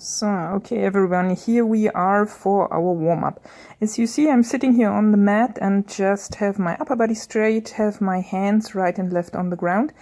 So, okay everyone, here we are for our warm-up. As you see, I'm sitting here on the mat and just have my upper body straight, have my hands right and left on the ground.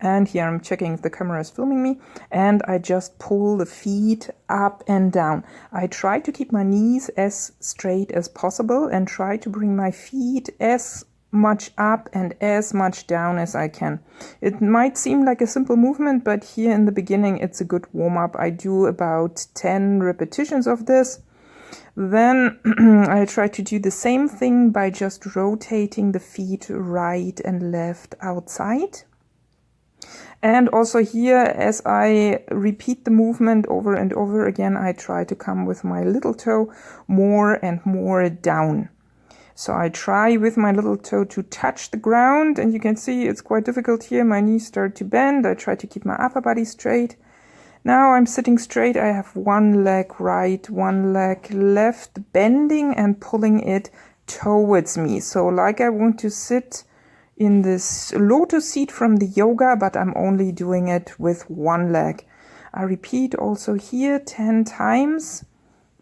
And here I'm checking if the camera is filming me. And I just pull the feet up and down. I try to keep my knees as straight as possible and try to bring my feet as much up and as much down as I can. It might seem like a simple movement, but here in the beginning it's a good warm-up. I do about 10 repetitions of this. Then I try to do the same thing by just rotating the feet right and left outside. And also here, as I repeat the movement over and over again, I try to come with my little toe more and more down. So I try with my little toe to touch the ground, and you can see it's quite difficult here. My knees start to bend. I try to keep my upper body straight. Now I'm sitting straight. I have one leg right, one leg left, bending and pulling it towards me. So like I want to sit in this lotus seat from the yoga, but I'm only doing it with one leg. I repeat also here 10 times.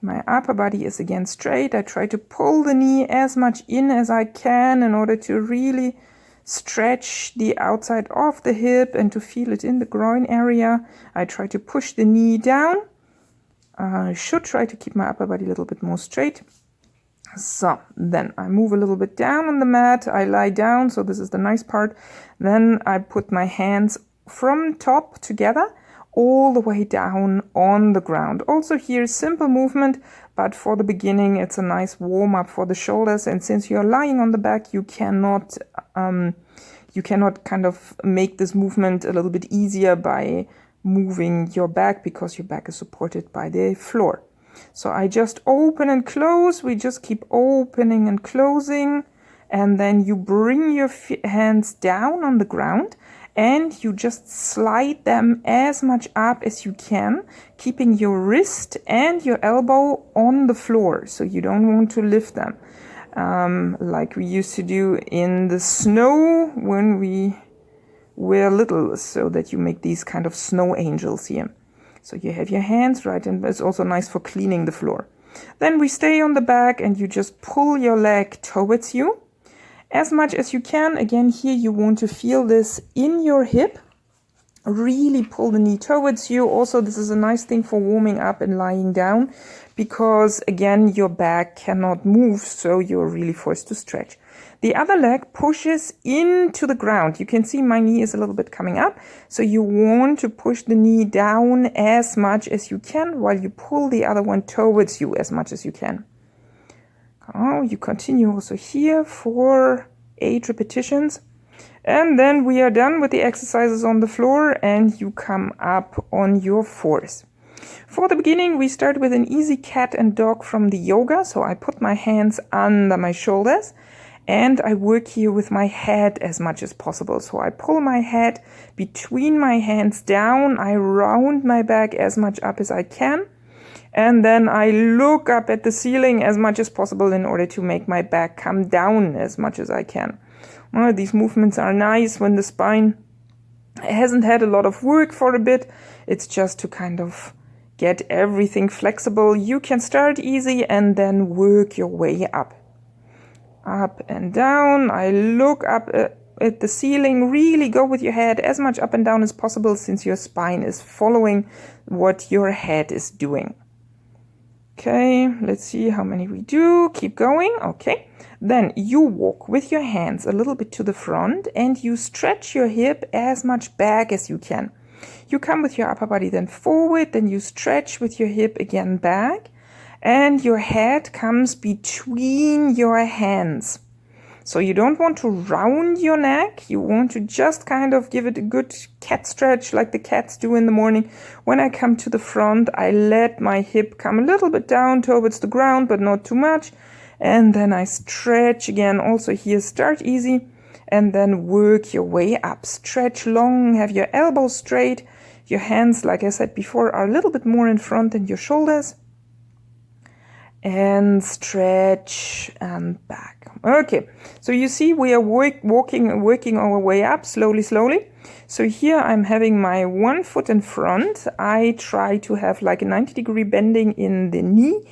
My upper body is again straight. I try to pull the knee as much in as I can in order to really stretch the outside of the hip and to feel it in the groin area. I try to push the knee down. I should try to keep my upper body a little bit more straight. So then I move a little bit down on the mat. I lie down, so this is the nice part. Then I put my hands from top together all the way down on the ground. Also here, simple movement, but for the beginning, it's a nice warm-up for the shoulders. And since you're lying on the back, you cannot kind of make this movement a little bit easier by moving your back because your back is supported by the floor. So I just open and close. We just keep opening and closing. And then you bring your hands down on the ground and you just slide them as much up as you can, keeping your wrist and your elbow on the floor. So you don't want to lift them. Like we used to do in the snow when we were little, so that you make these kind of snow angels here. So you have your hands right, and it's also nice for cleaning the floor. Then we stay on the back and you just pull your leg towards you as much as you can. Again, here you want to feel this in your hip. Really pull the knee towards you. Also, this is a nice thing for warming up and lying down because, again, your back cannot move, so you're really forced to stretch. The other leg pushes into the ground. You can see my knee is a little bit coming up, so you want to push the knee down as much as you can while you pull the other one towards you as much as you can. Oh, you continue also here for 8 repetitions. And then we are done with the exercises on the floor and you come up on your fours. For the beginning, we start with an easy cat and dog from the yoga. So I put my hands under my shoulders and I work here with my head as much as possible. So I pull my head between my hands down. I round my back as much up as I can. And then I look up at the ceiling as much as possible in order to make my back come down as much as I can. Well, these movements are nice when the spine hasn't had a lot of work for a bit. It's just to kind of get everything flexible. You can start easy and then work your way up. Up and down. I look up at the ceiling. Really go with your head as much up and down as possible since your spine is following what your head is doing. Okay, let's see how many we do. Keep going. Okay. Then you walk with your hands a little bit to the front and you stretch your hip as much back as you can. You come with your upper body then forward, then you stretch with your hip again back, and your head comes between your hands. So you don't want to round your neck. You want to just kind of give it a good cat stretch like the cats do in the morning. When I come to the front, I let my hip come a little bit down towards the ground, but not too much. And then I stretch again. Also here, start easy and then work your way up. Stretch long, have your elbows straight. Your hands, like I said before, are a little bit more in front than your shoulders. and stretch and back. Okay, so you see we are working our way up slowly. So here I'm having my one foot in front. I try to have like a 90-degree bending in the knee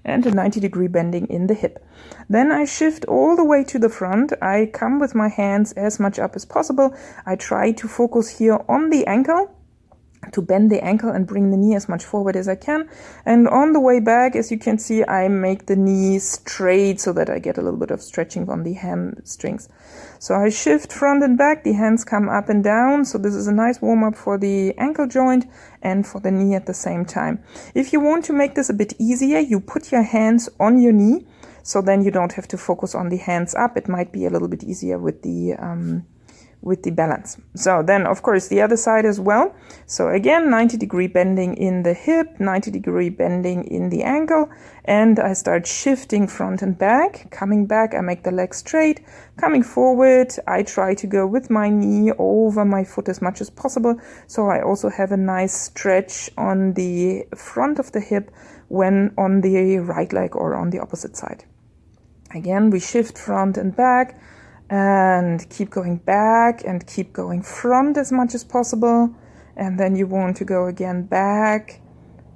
and a 90-degree bending in the hip. Then I shift all the way to the front. I come with my hands as much up as possible. I try to focus here on the ankle, to bend the ankle and bring the knee as much forward as I can. And on the way back, as you can see, I make the knee straight so that I get a little bit of stretching on the hamstrings. So I shift front and back, the hands come up and down. So this is a nice warm-up for the ankle joint and for the knee at the same time. If you want to make this a bit easier, you put your hands on your knee, so then you don't have to focus on the hands up. It might be a little bit easier with the balance. So then, of course, the other side as well. So again, 90-degree bending in the hip, 90-degree bending in the ankle, and I start shifting front and back. Coming back, I make the leg straight. Coming forward, I try to go with my knee over my foot as much as possible. So I also have a nice stretch on the front of the hip when on the right leg or on the opposite side. Again, we shift front and back, and keep going back and keep going front as much as possible. And then you want to go again back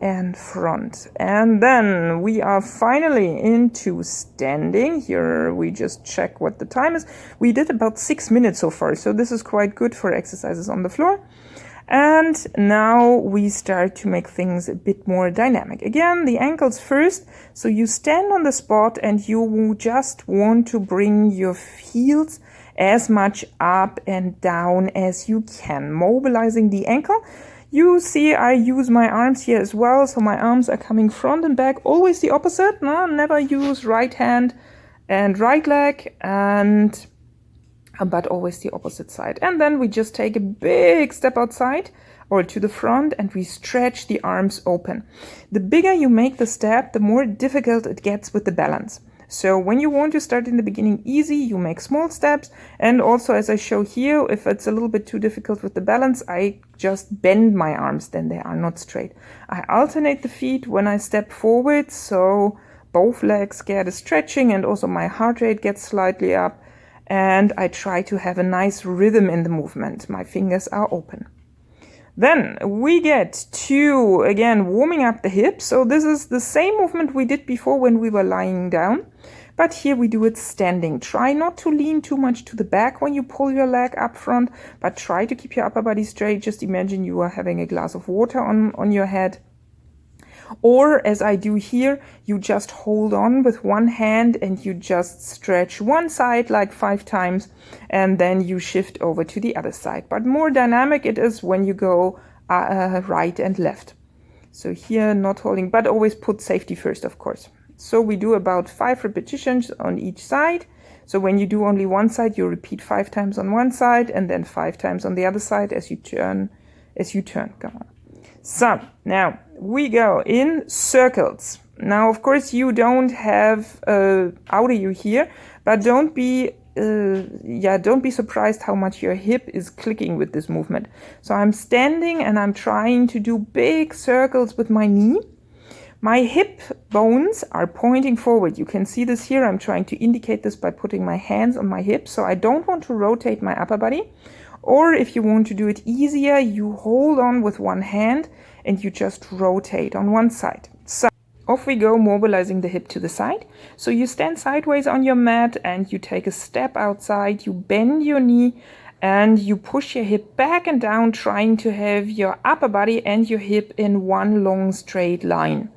and front. And then we are finally into standing. Here we just check what the time is. We did about 6 minutes so far, so this is quite good for exercises on the floor. And now we start to make things a bit more dynamic. Again, the ankles first. So you stand on the spot and you just want to bring your heels as much up and down as you can, mobilizing the ankle. You see I use my arms here as well. So my arms are coming front and back, always the opposite. No, never use right hand and right leg, but always the opposite side. And then we just take a big step outside or to the front and we stretch the arms open. The bigger you make the step, the more difficult it gets with the balance. So when you want to start in the beginning easy, you make small steps. And also, as I show here, if it's a little bit too difficult with the balance, I just bend my arms, then they are not straight. I alternate the feet when I step forward, so both legs get a stretching and also my heart rate gets slightly up. And I try to have a nice rhythm in the movement. My fingers are open. Then we get to, again, warming up the hips. So this is the same movement we did before when we were lying down, but here we do it standing. Try not to lean too much to the back when you pull your leg up front, but try to keep your upper body straight. Just imagine you are having a glass of water on your head. Or, as I do here, you just hold on with one hand and you just stretch one side like 5 times, and then you shift over to the other side. But more dynamic it is when you go right and left. So here, not holding, but always put safety first, of course. So we do about 5 repetitions on each side. So when you do only one side, you repeat 5 times on one side and then 5 times on the other side as you turn. Come on. So now we go in circles. Now, of course, you don't have audio here, but don't be surprised how much your hip is clicking with this movement. So I'm standing and I'm trying to do big circles with my knee. My hip bones are pointing forward. You can see this here. I'm trying to indicate this by putting my hands on my hips. So I don't want to rotate my upper body. Or if you want to do it easier, you hold on with one hand and you just rotate on one side. So off we go, mobilizing the hip to the side. So you stand sideways on your mat and you take a step outside, you bend your knee and you push your hip back and down, trying to have your upper body and your hip in one long straight line.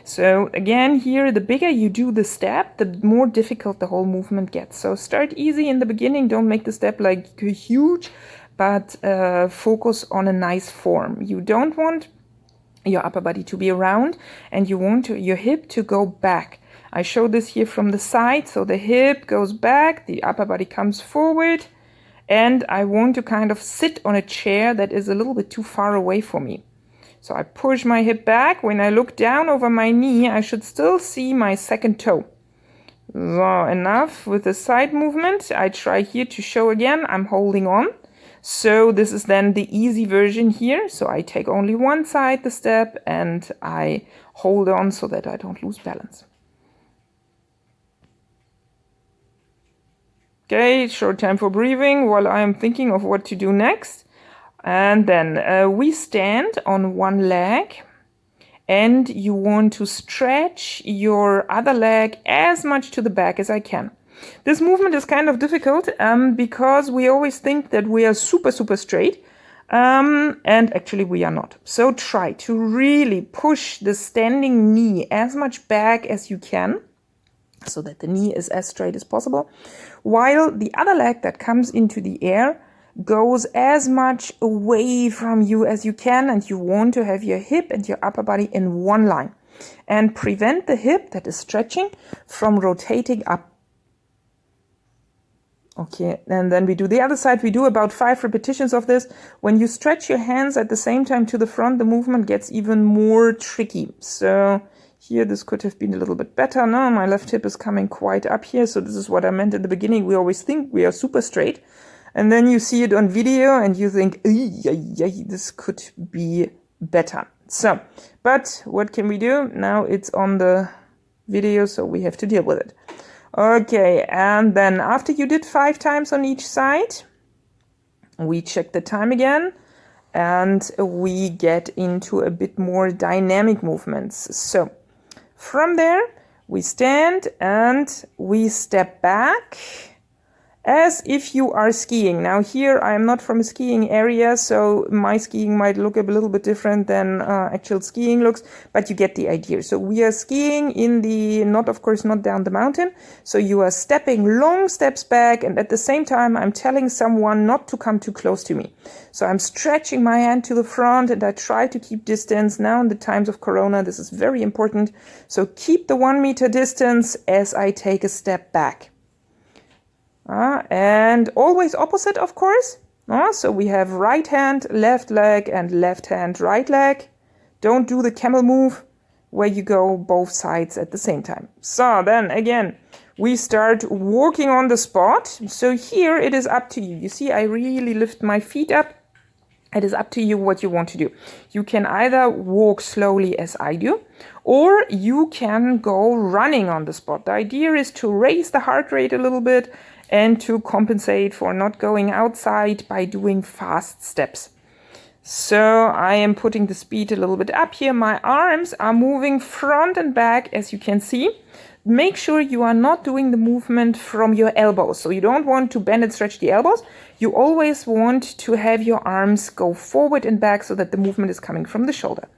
So again, here, the bigger you do the step, the more difficult the whole movement gets. So start easy in the beginning. Don't make the step like huge, but focus on a nice form. You don't want your upper body to be around and you want your hip to go back. I show this here from the side. So the hip goes back, the upper body comes forward, and I want to kind of sit on a chair that is a little bit too far away for me. So I push my hip back. When I look down over my knee, I should still see my second toe. So enough with the side movement. I try here to show again, I'm holding on. So this is then the easy version here. So I take only one side the step and I hold on so that I don't lose balance. Okay, short time for breathing while I am thinking of what to do next. And then we stand on one leg and you want to stretch your other leg as much to the back as I can. This movement is kind of difficult because we always think that we are super straight and actually we are not. So try to really push the standing knee as much back as you can so that the knee is as straight as possible, while the other leg that comes into the air goes as much away from you as you can, and you want to have your hip and your upper body in one line and prevent the hip that is stretching from rotating up. Okay, and then we do the other side. We do about 5 repetitions of this. When you stretch your hands at the same time to the front, the movement gets even more tricky. So here, this could have been a little bit better. No, my left hip is coming quite up here. So this is what I meant in the beginning. We always think we are super straight. And then you see it on video and you think, this could be better. So, but what can we do? Now it's on the video, so we have to deal with it. Okay, and then after you did 5 times on each side, we check the time again and we get into a bit more dynamic movements. So from there, we stand and we step back as if you are skiing. Now here, I am not from a skiing area, so my skiing might look a little bit different than actual skiing looks, but you get the idea. So we are skiing in the, of course, not down the mountain. So you are stepping long steps back, and at the same time, I'm telling someone not to come too close to me. So I'm stretching my hand to the front and I try to keep distance. Now in the times of Corona, this is very important. So keep the 1 meter distance as I take a step back. And always opposite, of course. So we have right hand, left leg, and left hand, right leg. Don't do the camel move where you go both sides at the same time. So then again, we start walking on the spot. So here it is up to you. You see, I really lift my feet up. It is up to you what you want to do. You can either walk slowly as I do, or you can go running on the spot. The idea is to raise the heart rate a little bit and to compensate for not going outside by doing fast steps. So I am putting the speed a little bit up here. My arms are moving front and back, as you can see. Make sure you are not doing the movement from your elbows. So you don't want to bend and stretch the elbows. You always want to have your arms go forward and back so that the movement is coming from the shoulder.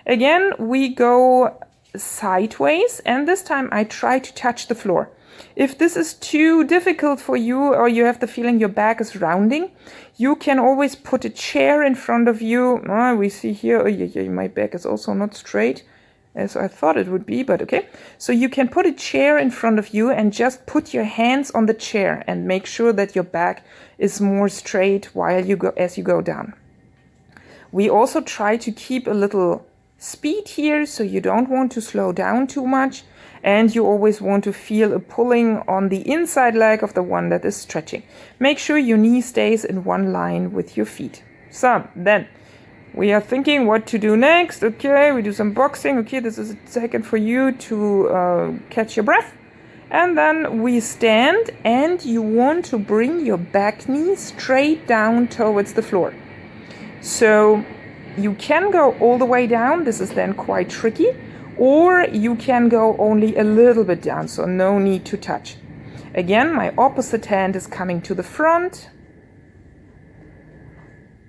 Again, we go sideways, and this time I try to touch the floor. If this is too difficult for you, or you have the feeling your back is rounding, you can always put a chair in front of you. We see here, my back is also not straight as I thought it would be, but okay. So you can put a chair in front of you and just put your hands on the chair and make sure that your back is more straight while you go, as you go down. We also try to keep a little speed here, so you don't want to slow down too much, and you always want to feel a pulling on the inside leg of the one that is stretching. Make sure your knee stays in one line with your feet. So then we are thinking what to do next. Okay, we do some boxing. Okay, this is a second for you to catch your breath. And then we stand, and you want to bring your back knee straight down towards the floor. So you can go all the way down. This is then quite tricky. Or you can go only a little bit down, so no need to touch. Again, my opposite hand is coming to the front.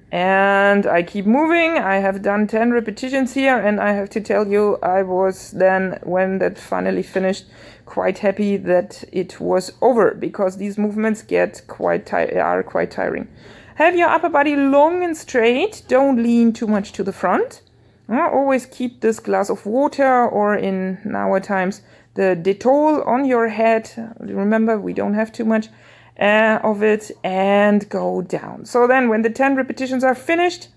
And I keep moving. I have done 10 repetitions here, and I have to tell you, I was then, when that finally finished, quite happy that it was over, because these movements get are quite tiring. Have your upper body long and straight. Don't lean too much to the front. Always keep this glass of water, or in our times, the Dettol on your head. Remember, we don't have too much of it, and go down. So then when the 10 repetitions are finished,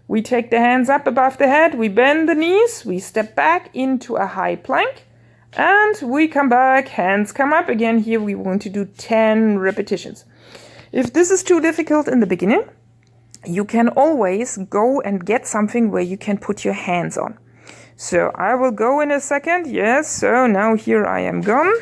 we take the hands up above the head, we bend the knees, we step back into a high plank, and we come back, hands come up again. Here we want to do 10 repetitions. If this is too difficult in the beginning, you can always go and get something where you can put your hands on. So I will go in a second. Yes, so now here I am gone.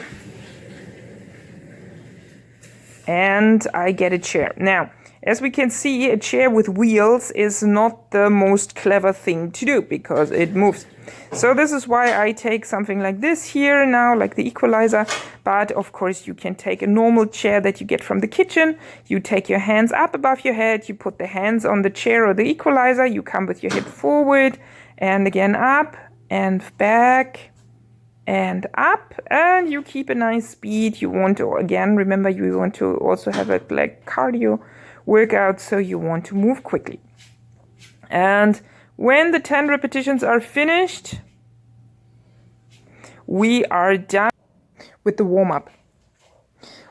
And I get a chair. Now, as we can see, a chair with wheels is not the most clever thing to do because it moves. So this is why I take something like this here now, like the equalizer. But of course, you can take a normal chair that you get from the kitchen. You take your hands up above your head. You put the hands on the chair or the equalizer. You come with your hip forward and again up and back and up, and you keep a nice speed. You want to, again, remember, you want to also have a like cardio workout, so you want to move quickly. And when the 10 repetitions are finished, we are done with the warm-up.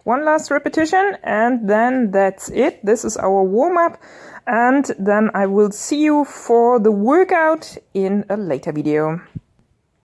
One last repetition, and then that's it. This is our warm-up, and then I will see you for the workout in a later video.